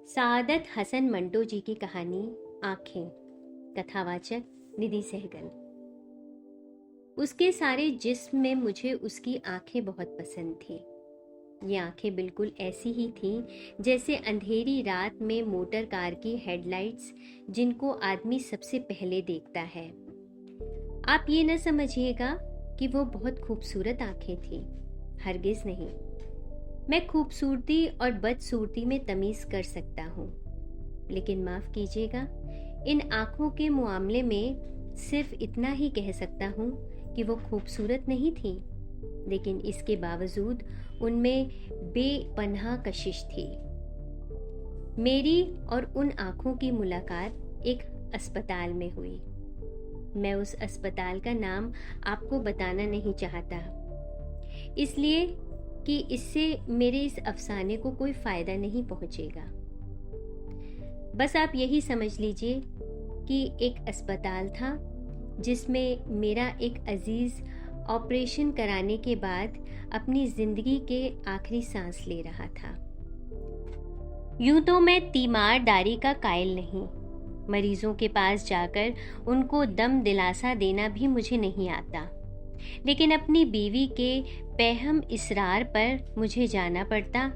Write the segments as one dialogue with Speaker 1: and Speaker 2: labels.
Speaker 1: सादत हसन मंटो जी की कहानी आँखें। कथावाचक निधि सहगल। उसके सारे जिस्म में मुझे उसकी आँखें बहुत पसंद थी। ये आँखें बिल्कुल ऐसी ही थीं जैसे अंधेरी रात में मोटर कार की हेडलाइट्स, जिनको आदमी सबसे पहले देखता है। आप ये न समझिएगा कि वो बहुत खूबसूरत आँखें थीं, हरगिज़ नहीं। मैं खूबसूरती और बदसूरती में तमीज़ कर सकता हूँ, लेकिन माफ़ कीजिएगा, इन आँखों के मामले में सिर्फ इतना ही कह सकता हूँ कि वो खूबसूरत नहीं थी, लेकिन इसके बावजूद उनमें बेपनाह कशिश थी। मेरी और उन आँखों की मुलाकात एक अस्पताल में हुई। मैं उस अस्पताल का नाम आपको बताना नहीं चाहता, इसलिए कि इससे मेरे इस अफसाने को कोई फ़ायदा नहीं पहुंचेगा। बस आप यही समझ लीजिए कि एक अस्पताल था जिसमें मेरा एक अजीज़ ऑपरेशन कराने के बाद अपनी ज़िंदगी के आखिरी सांस ले रहा था। यूं तो मैं तीमारदारी का कायल नहीं, मरीजों के पास जाकर उनको दम दिलासा देना भी मुझे नहीं आता, लेकिन अपनी बीवी के बेहम इसरार पर मुझे जाना पड़ता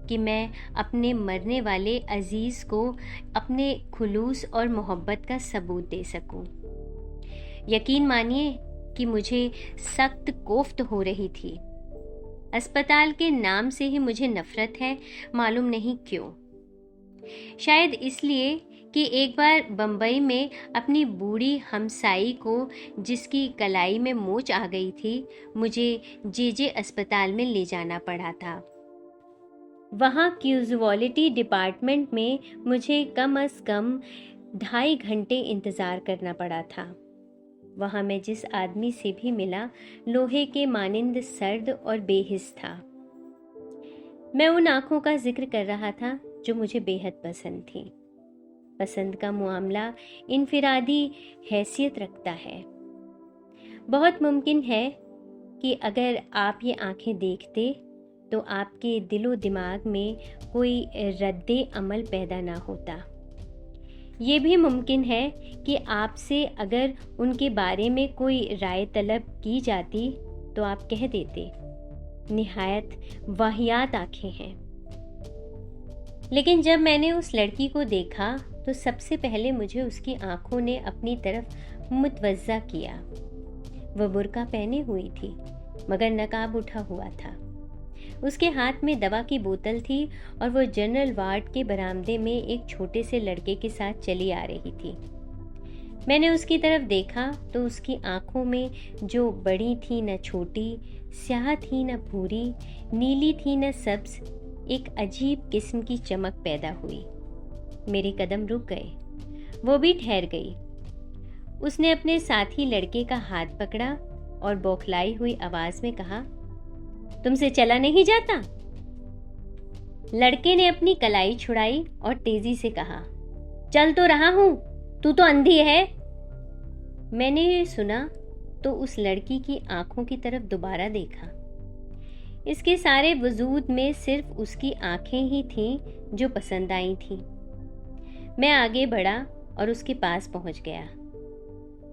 Speaker 1: कि मैं अपने मरने वाले अजीज़ को अपने खुलूस और मोहब्बत का सबूत दे सकूं। यकीन मानिए कि मुझे सख्त कोफ्त हो रही थी। अस्पताल के नाम से ही मुझे नफरत है, मालूम नहीं क्यों। शायद इसलिए कि एक बार बम्बई में अपनी बूढ़ी हमसाई को, जिसकी कलाई में मोच आ गई थी, मुझे जे अस्पताल में ले जाना पड़ा था। वहाँ कैजुअलिटी डिपार्टमेंट में मुझे कम से कम 2.5 घंटे इंतज़ार करना पड़ा था। वहाँ मैं जिस आदमी से भी मिला, लोहे के मानिंद सर्द और बेहिस था। मैं उन आँखों का जिक्र कर रहा था जो मुझे बेहद पसंद थी। पसंद का मामला इनफिरादी हैसियत रखता है। बहुत मुमकिन है कि अगर आप ये आंखें देखते तो आपके दिलो दिमाग में कोई रद्दे अमल पैदा ना होता। ये भी मुमकिन है कि आपसे अगर उनके बारे में कोई राय तलब की जाती तो आप कह देते, निहायत वाहियात आंखें हैं। लेकिन जब मैंने उस लड़की को देखा तो सबसे पहले मुझे उसकी आंखों ने अपनी तरफ मुतवज्जा किया। वह बुर्का पहने हुई थी, मगर नकाब उठा हुआ था। उसके हाथ में दवा की बोतल थी और वह जनरल वार्ड के बरामदे में एक छोटे से लड़के के साथ चली आ रही थी। मैंने उसकी तरफ देखा तो उसकी आंखों में, जो बड़ी थी न छोटी, स्याह थी न भूरी, नीली थी न सब्ज, एक अजीब किस्म की चमक पैदा हुई। मेरे कदम रुक गए, वो भी ठहर गई। उसने अपने साथी लड़के का हाथ पकड़ा और बौखलाई हुई आवाज में कहा, तुमसे चला नहीं जाता? लड़के ने अपनी कलाई छुड़ाई और तेजी से कहा, चल तो रहा हूं, तू तो अंधी है। मैंने ये सुना तो उस लड़की की आंखों की तरफ दोबारा देखा। इसके सारे वजूद में सिर्फ उसकी आंखें ही थीं जो पसंद आई थीं। मैं आगे बढ़ा और उसके पास पहुंच गया।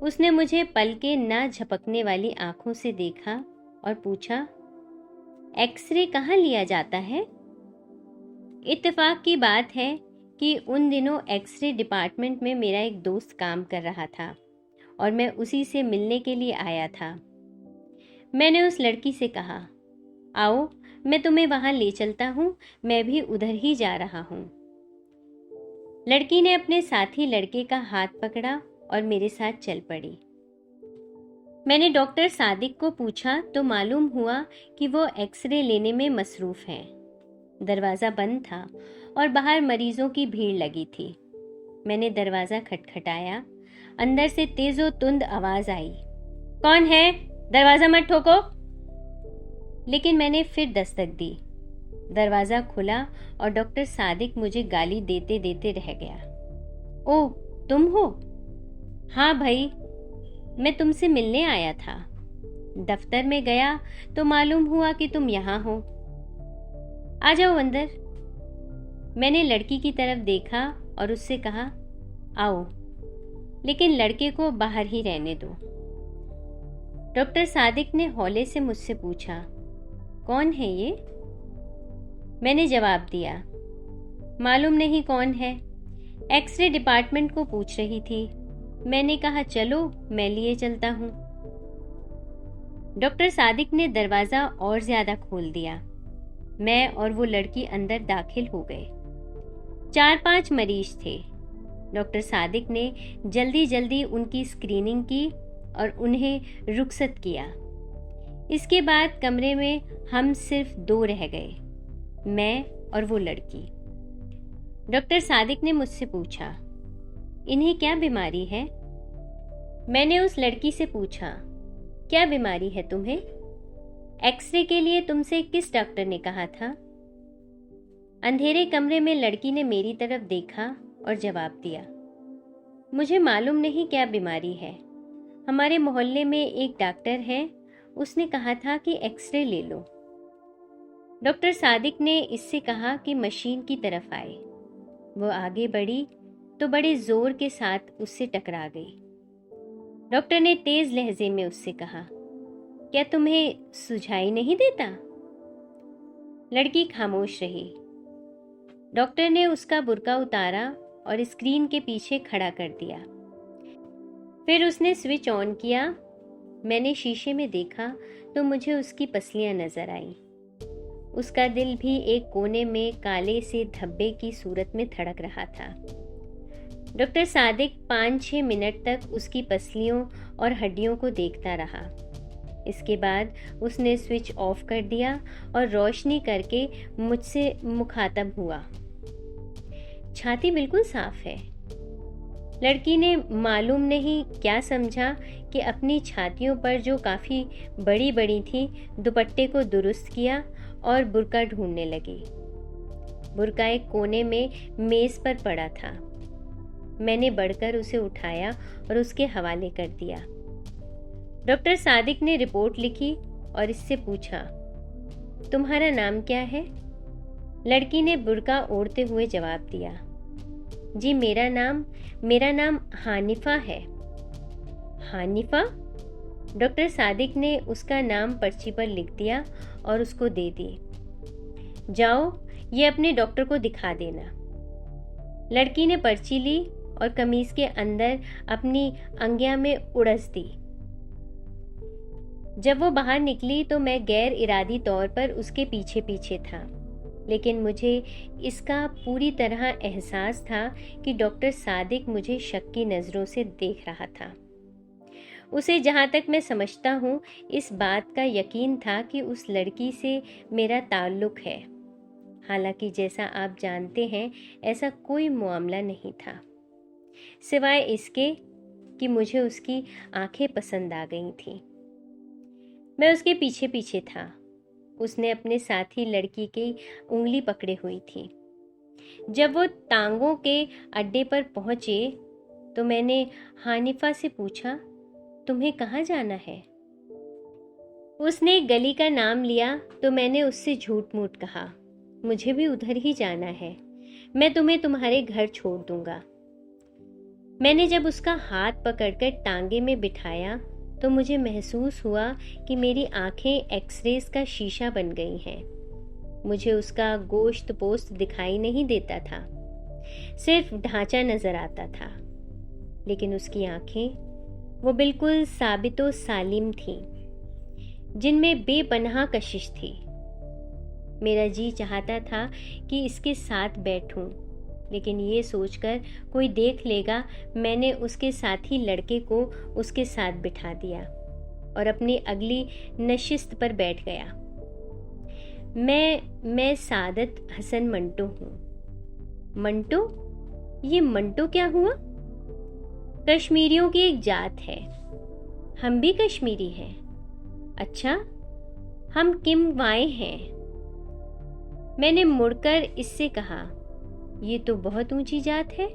Speaker 1: उसने मुझे पलके न झपकने वाली आंखों से देखा और पूछा, एक्सरे कहाँ लिया जाता है? इत्तेफाक की बात है कि उन दिनों एक्सरे डिपार्टमेंट में मेरा एक दोस्त काम कर रहा था और मैं उसी से मिलने के लिए आया था। मैंने उस लड़की से कहा, आओ मैं तुम्हें वहां ले चलता हूं, मैं भी उधर ही जा रहा हूं। लड़की ने अपने साथी लड़के का हाथ पकड़ा और मेरे साथ चल पड़ी। मैंने डॉक्टर सादिक को पूछा तो मालूम हुआ कि वो एक्सरे लेने में मसरूफ हैं। दरवाज़ा बंद था और बाहर मरीजों की भीड़ लगी थी। मैंने दरवाज़ा खटखटाया। अंदर से तेज़ो तुंद आवाज़ आई, कौन है? दरवाज़ा मत ठोको। लेकिन मैंने फिर दस्तक दी। दरवाज़ा खुला और डॉक्टर सादिक मुझे गाली देते देते रह गया। ओह, तुम हो? हाँ भाई, मैं तुमसे मिलने आया था। दफ्तर में गया तो मालूम हुआ कि तुम यहाँ हो। आ जाओ अंदर। मैंने लड़की की तरफ देखा और उससे कहा, आओ, लेकिन लड़के को बाहर ही रहने दो। डॉक्टर सादिक ने हौले से मुझसे पूछा, कौन है ये? मैंने जवाब दिया, मालूम नहीं कौन है, एक्सरे डिपार्टमेंट को पूछ रही थी। मैंने कहा, चलो मैं लिए चलता हूं। डॉक्टर सादिक ने दरवाजा और ज्यादा खोल दिया। मैं और वो लड़की अंदर दाखिल हो गए। 4-5 मरीज थे। डॉक्टर सादिक ने जल्दी जल्दी उनकी स्क्रीनिंग की और उन्हें रुखसत किया। इसके बाद कमरे में हम सिर्फ 2 रह गए, मैं और वो लड़की। डॉक्टर सादिक ने मुझसे पूछा, इन्हें क्या बीमारी है? मैंने उस लड़की से पूछा, क्या बीमारी है तुम्हें? एक्सरे के लिए तुमसे किस डॉक्टर ने कहा था? अंधेरे कमरे में लड़की ने मेरी तरफ देखा और जवाब दिया, मुझे मालूम नहीं क्या बीमारी है। हमारे मोहल्ले में एक डॉक्टर है, उसने कहा था कि एक्सरे ले लो। डॉक्टर सादिक ने इससे कहा कि मशीन की तरफ आए। वो आगे बढ़ी तो बड़े जोर के साथ उससे टकरा गई। डॉक्टर ने तेज लहजे में उससे कहा, क्या तुम्हें सुझाई नहीं देता? लड़की खामोश रही। डॉक्टर ने उसका बुर्का उतारा और स्क्रीन के पीछे खड़ा कर दिया। फिर उसने स्विच ऑन किया। मैंने शीशे में देखा तो मुझे उसकी पसलियां नजर आईं। उसका दिल भी एक कोने में काले से धब्बे की सूरत में धड़क रहा था। डॉक्टर सादिक 5-6 मिनट तक उसकी पसलियों और हड्डियों को देखता रहा। इसके बाद उसने स्विच ऑफ कर दिया और रोशनी करके मुझसे मुखातब हुआ, छाती बिल्कुल साफ है। लड़की ने मालूम नहीं क्या समझा कि अपनी छातियों पर जो काफ़ी बड़ी बड़ी थी, दुपट्टे को दुरुस्त किया और बुर्का ढूंढने लगी। बुर्का एक कोने में मेज़ पर पड़ा था। मैंने बढ़कर उसे उठाया और उसके हवाले कर दिया। डॉक्टर सादिक ने रिपोर्ट लिखी और इससे पूछा, तुम्हारा नाम क्या है? लड़की ने बुर्का ओढ़ते हुए जवाब दिया, जी मेरा नाम हानिफा है। हानिफा? डॉक्टर सादिक ने उसका नाम पर्ची पर लिख दिया और उसको दे दी। जाओ, ये अपने डॉक्टर को दिखा देना। लड़की ने पर्ची ली और कमीज के अंदर अपनी अंगिया में उड़स दी। जब वो बाहर निकली तो मैं गैर इरादी तौर पर उसके पीछे पीछे था, लेकिन मुझे इसका पूरी तरह एहसास था कि डॉक्टर सादिक मुझे शक की नज़रों से देख रहा था। उसे जहाँ तक मैं समझता हूँ, इस बात का यकीन था कि उस लड़की से मेरा ताल्लुक है। हालांकि जैसा आप जानते हैं, ऐसा कोई मामला नहीं था, सिवाय इसके कि मुझे उसकी आंखें पसंद आ गई थीं। मैं उसके पीछे पीछे था। उसने अपने साथी लड़की की उंगली पकड़े हुई थी। जब वो टांगों के अड्डे पर पहुंचे तो मैंने हानिफा से पूछा, तुम्हें कहाँ जाना है? उसने एक गली का नाम लिया तो मैंने उससे झूठ मूठ कहा, मुझे भी उधर ही जाना है, मैं तुम्हें तुम्हारे घर छोड़ दूंगा। मैंने जब उसका हाथ पकड़कर टांगे में बिठाया तो मुझे महसूस हुआ कि मेरी आंखें एक्सरेज का शीशा बन गई हैं। मुझे उसका गोश्त पोस्त दिखाई नहीं देता था, सिर्फ ढांचा नजर आता था। लेकिन उसकी आंखें वो बिल्कुल साबितो सालिम थीं, जिनमें बेपनाह कशिश थी। मेरा जी चाहता था कि इसके साथ बैठूं, लेकिन ये सोचकर कोई देख लेगा, मैंने उसके साथी लड़के को उसके साथ बिठा दिया और अपनी अगली नशिस्त पर बैठ गया। मैं सादत हसन मंटो हूँ। मंटो? ये मंटो क्या हुआ? कश्मीरियों की एक जात है, हम भी कश्मीरी हैं। अच्छा, हम किमवाए हैं। मैंने मुड़कर इससे कहा, ये तो बहुत ऊंची जात है।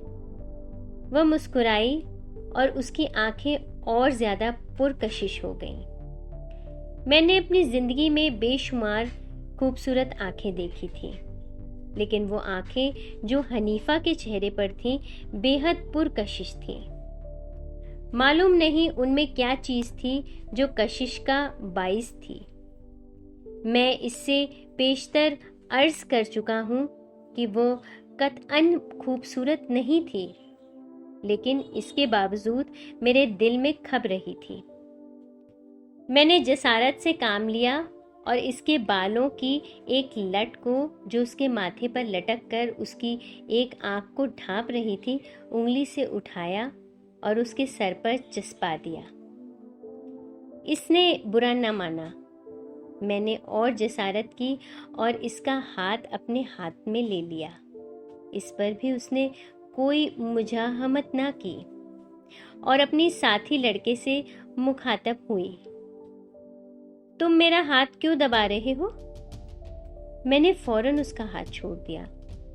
Speaker 1: वह मुस्कुराई और उसकी आंखें और ज्यादा पुरकशिश हो गईं। मैंने अपनी जिंदगी में बेशुमार खूबसूरत आंखें देखी थी, लेकिन वो आंखें जो हनीफा के चेहरे पर थीं बेहद पुरकशिश थीं। मालूम नहीं उनमें क्या चीज थी जो कशिश का बाइस थी। मैं इससे पेशतर अर्ज कर चुका हूं कि वो कतअन खूबसूरत नहीं थी, लेकिन इसके बावजूद मेरे दिल में खप रही थी। मैंने जसारत से काम लिया और इसके बालों की एक लट को जो उसके माथे पर लटक कर उसकी एक आंख को ढांप रही थी, उंगली से उठाया और उसके सर पर चस्पा दिया। इसने बुरा न माना। मैंने और जसारत की और इसका हाथ अपने हाथ में ले लिया। इस पर भी उसने कोई मुजाहमत ना की और अपनी साथी लड़के से मुखातब हुई। तुम मेरा हाथ क्यों दबा रहे हो? मैंने फौरन उसका हाथ छोड़ दिया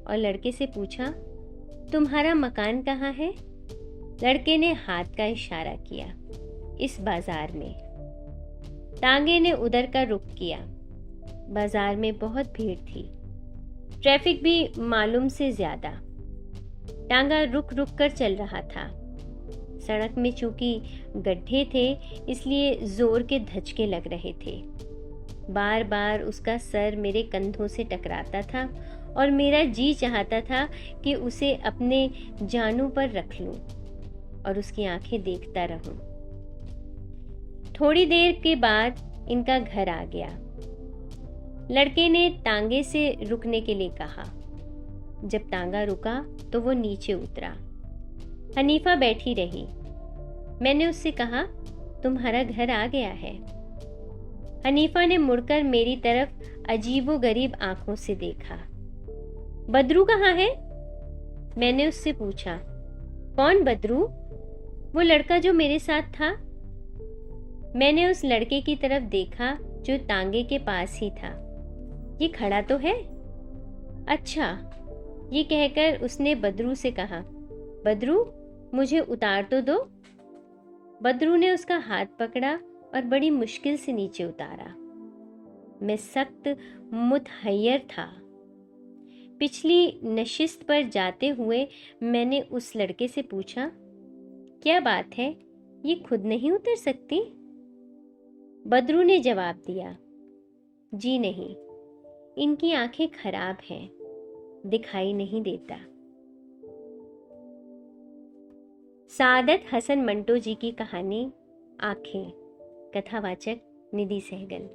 Speaker 1: और लड़के से पूछा, तुम्हारा मकान कहाँ है? लड़के ने हाथ का इशारा किया, इस बाजार में। टांगे ने उधर का रुख किया। बाजार में बहुत भीड़ थी, ट्रैफिक भी मालूम से ज्यादा। टांगा रुक रुक कर चल रहा था। सड़क में चूंकि गड्ढे थे, इसलिए जोर के धचके लग रहे थे। बार बार उसका सर मेरे कंधों से टकराता था और मेरा जी चाहता था कि उसे अपने जानू पर रख लूं और उसकी आंखें देखता रहूं। थोड़ी देर के बाद इनका घर आ गया। लड़के ने टांगे से रुकने के लिए कहा। जब टांगा रुका तो वो नीचे उतरा। हनीफा बैठी रही। मैंने उससे कहा, तुम्हारा घर आ गया है। हनीफा ने मुड़कर मेरी तरफ अजीबोगरीब आंखों से देखा। बदरू कहाँ है? मैंने उससे पूछा। कौन बदरू? वो लड़का जो मेरे साथ था। मैंने उस लड़के की तरफ देखा जो टांगे के पास ही था। ये खड़ा तो है। अच्छा, ये कहकर उसने बदरू से कहा, बदरू मुझे उतार तो दो। बदरू ने उसका हाथ पकड़ा और बड़ी मुश्किल से नीचे उतारा। मैं सख्त मुतहय्यर था। पिछली नशिस्त पर जाते हुए मैंने उस लड़के से पूछा, क्या बात है, ये खुद नहीं उतर सकती? बदरू ने जवाब दिया, जी नहीं, इनकी आंखें खराब हैं, दिखाई नहीं देता। सादत हसन मंटो जी की कहानी आंखें। कथावाचक निधि सहगल।